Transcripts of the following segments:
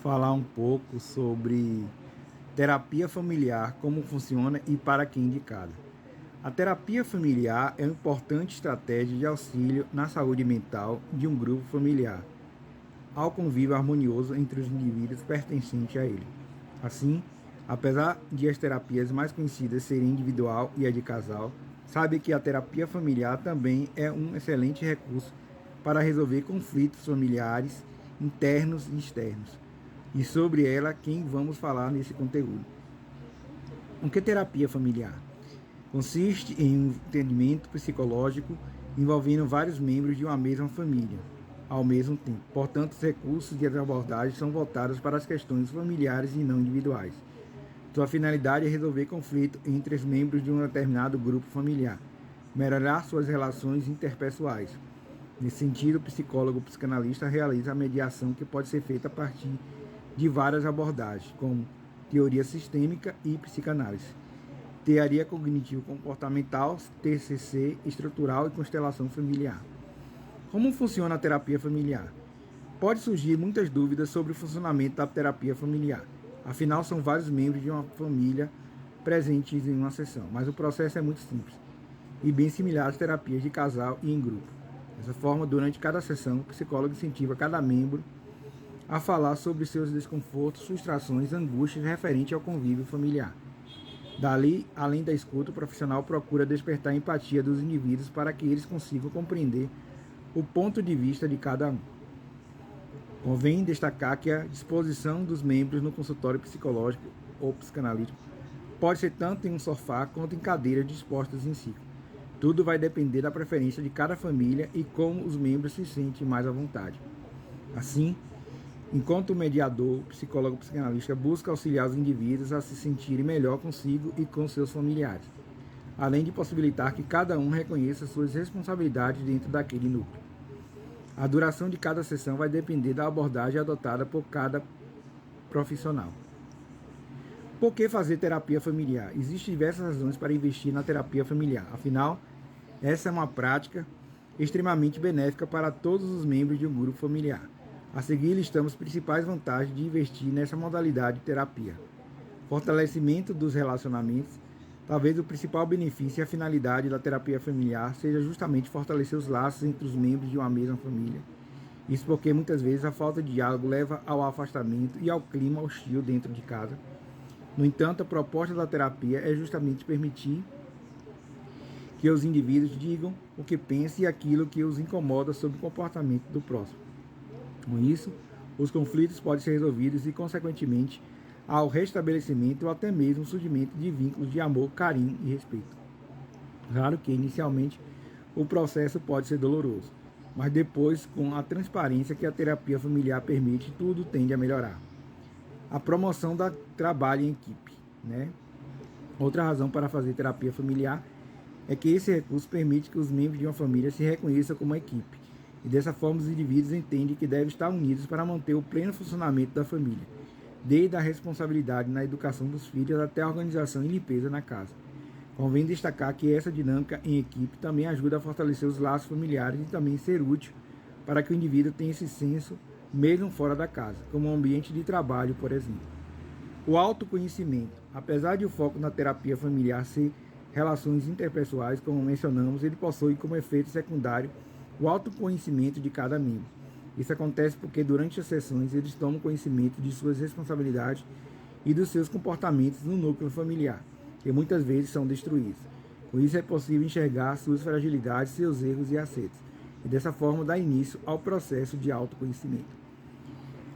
falar um pouco sobre terapia familiar, como funciona e para que indicada. A terapia familiar é uma importante estratégia de auxílio na saúde mental de um grupo familiar, ao convívio harmonioso entre os indivíduos pertencentes a ele. Assim, apesar de as terapias mais conhecidas serem individual e a de casal, sabe que a terapia familiar também é um excelente recurso para resolver conflitos familiares internos e externos. E sobre ela quem vamos falar nesse conteúdo. O que é terapia familiar? Consiste em um entendimento psicológico envolvendo vários membros de uma mesma família, ao mesmo tempo. Portanto, os recursos e as abordagens são voltados para as questões familiares e não individuais. Sua finalidade é resolver conflito entre os membros de um determinado grupo familiar, melhorar suas relações interpessoais. Nesse sentido, o psicólogo psicanalista realiza a mediação que pode ser feita a partir de várias abordagens, como teoria sistêmica e psicanálise, teoria cognitivo-comportamental, TCC, estrutural e constelação familiar. Como funciona a terapia familiar? Pode surgir muitas dúvidas sobre o funcionamento da terapia familiar. Afinal, são vários membros de uma família presentes em uma sessão, mas o processo é muito simples e bem similar às terapias de casal e em grupo. Dessa forma, durante cada sessão, o psicólogo incentiva cada membro a falar sobre seus desconfortos, frustrações, angústias referentes ao convívio familiar. Dali, além da escuta, o profissional procura despertar a empatia dos indivíduos para que eles consigam compreender o ponto de vista de cada um. Convém destacar que a disposição dos membros no consultório psicológico ou psicanalítico pode ser tanto em um sofá quanto em cadeiras dispostas em ciclo. Tudo vai depender da preferência de cada família e como os membros se sentem mais à vontade. Assim, enquanto o mediador, o psicólogo psicanalista busca auxiliar os indivíduos a se sentirem melhor consigo e com seus familiares, além de possibilitar que cada um reconheça suas responsabilidades dentro daquele núcleo. A duração de cada sessão vai depender da abordagem adotada por cada profissional. Por que fazer terapia familiar? Existem diversas razões para investir na terapia familiar. Afinal, essa é uma prática extremamente benéfica para todos os membros de um grupo familiar. A seguir, listamos as principais vantagens de investir nessa modalidade de terapia. Fortalecimento dos relacionamentos. Talvez o principal benefício e a finalidade da terapia familiar seja justamente fortalecer os laços entre os membros de uma mesma família. Isso porque muitas vezes a falta de diálogo leva ao afastamento e ao clima hostil dentro de casa. No entanto, a proposta da terapia é justamente permitir que os indivíduos digam o que pensam e aquilo que os incomoda sobre o comportamento do próximo. Com isso, os conflitos podem ser resolvidos e, consequentemente, ao restabelecimento ou até mesmo o surgimento de vínculos de amor, carinho e respeito. Claro que, inicialmente, o processo pode ser doloroso, mas depois, com a transparência que a terapia familiar permite, tudo tende a melhorar. A promoção do trabalho em equipe, Outra razão para fazer terapia familiar é que esse recurso permite que os membros de uma família se reconheçam como uma equipe, e dessa forma os indivíduos entendem que devem estar unidos para manter o pleno funcionamento da família, desde a responsabilidade na educação dos filhos até a organização e limpeza na casa. Convém destacar que essa dinâmica em equipe também ajuda a fortalecer os laços familiares e também ser útil para que o indivíduo tenha esse senso mesmo fora da casa, como um ambiente de trabalho, por exemplo. O autoconhecimento. Apesar de o foco na terapia familiar ser relações interpessoais, como mencionamos, ele possui como efeito secundário o autoconhecimento de cada membro. Isso acontece porque durante as sessões eles tomam conhecimento de suas responsabilidades e dos seus comportamentos no núcleo familiar, que muitas vezes são destruídos. Com isso é possível enxergar suas fragilidades, seus erros e acertos, e dessa forma dar início ao processo de autoconhecimento.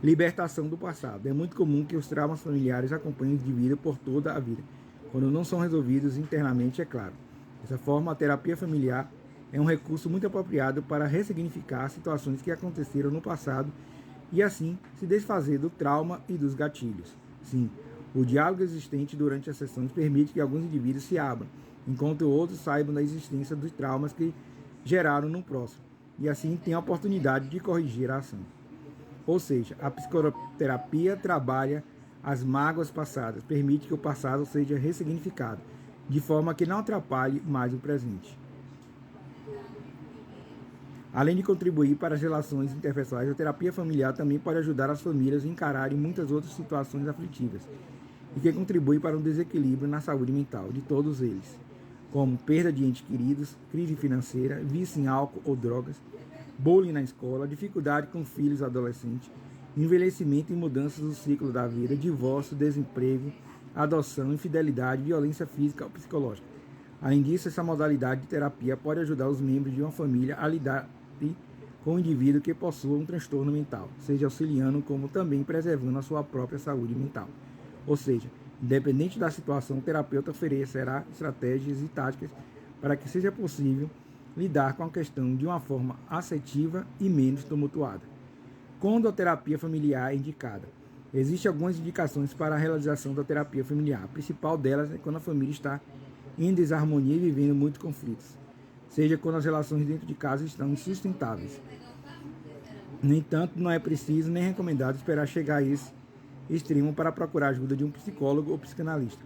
Libertação do passado. É muito comum que os traumas familiares acompanhem o indivíduo por toda a vida, quando não são resolvidos internamente, é claro. Dessa forma, a terapia familiar é um recurso muito apropriado para ressignificar situações que aconteceram no passado e assim se desfazer do trauma e dos gatilhos. Sim, o diálogo existente durante as sessões permite que alguns indivíduos se abram, enquanto outros saibam da existência dos traumas que geraram no próximo, e assim tenham a oportunidade de corrigir a ação. Ou seja, a psicoterapia trabalha as mágoas passadas, permite que o passado seja ressignificado, de forma que não atrapalhe mais o presente. Além de contribuir para as relações interpessoais, a terapia familiar também pode ajudar as famílias a encararem muitas outras situações aflitivas e que contribui para um desequilíbrio na saúde mental de todos eles, como perda de entes queridos, crise financeira, vício em álcool ou drogas, bullying na escola, dificuldade com filhos adolescentes, envelhecimento e mudanças do ciclo da vida, divórcio, desemprego, adoção, infidelidade, violência física ou psicológica. Além disso, essa modalidade de terapia pode ajudar os membros de uma família a lidar com o indivíduo que possua um transtorno mental, seja auxiliando como também preservando a sua própria saúde mental. Ou seja, independente da situação, o terapeuta oferecerá estratégias e táticas para que seja possível lidar com a questão de uma forma assertiva e menos tumultuada. Quando a terapia familiar é indicada? Existem algumas indicações para a realização da terapia familiar. A principal delas é quando a família está em desarmonia e vivendo muitos conflitos, seja quando as relações dentro de casa estão insustentáveis. No entanto, não é preciso nem recomendado esperar chegar a esse extremo para procurar a ajuda de um psicólogo ou psicanalista,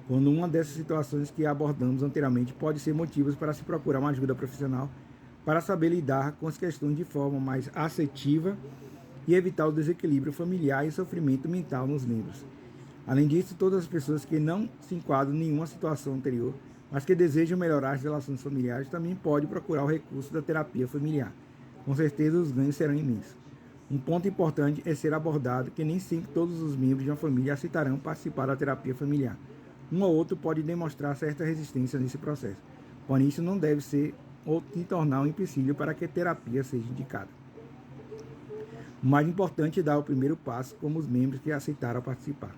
quando uma dessas situações que abordamos anteriormente pode ser motivos para se procurar uma ajuda profissional para saber lidar com as questões de forma mais assertiva e evitar o desequilíbrio familiar e sofrimento mental nos membros. Além disso, todas as pessoas que não se enquadram em nenhuma situação anterior, mas que desejam melhorar as relações familiares, também podem procurar o recurso da terapia familiar. Com certeza, os ganhos serão imensos. Um ponto importante é ser abordado que nem sempre todos os membros de uma família aceitarão participar da terapia familiar. Um ou outro pode demonstrar certa resistência nesse processo. Por isso, não deve ser ou se tornar um empecilho para que a terapia seja indicada. O mais importante é dar o primeiro passo como os membros que aceitaram participar.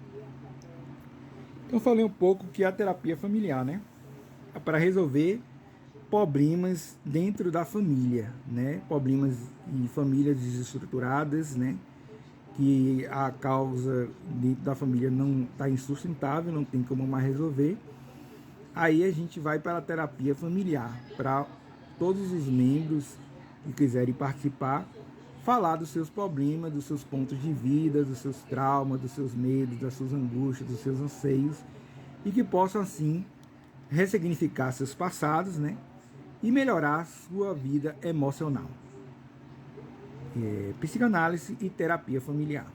Então, eu falei um pouco que é a terapia familiar, né? É para resolver problemas dentro da família, né? Problemas de famílias desestruturadas, né? Que a causa dentro da família não está insustentável, não tem como mais resolver. Aí a gente vai para a terapia familiar, para todos os membros que quiserem participar, falar dos seus problemas, dos seus pontos de vida, dos seus traumas, dos seus medos, das suas angústias, dos seus anseios, e que possam, assim, ressignificar seus passados, né? E melhorar sua vida emocional. Psicanálise e terapia familiar.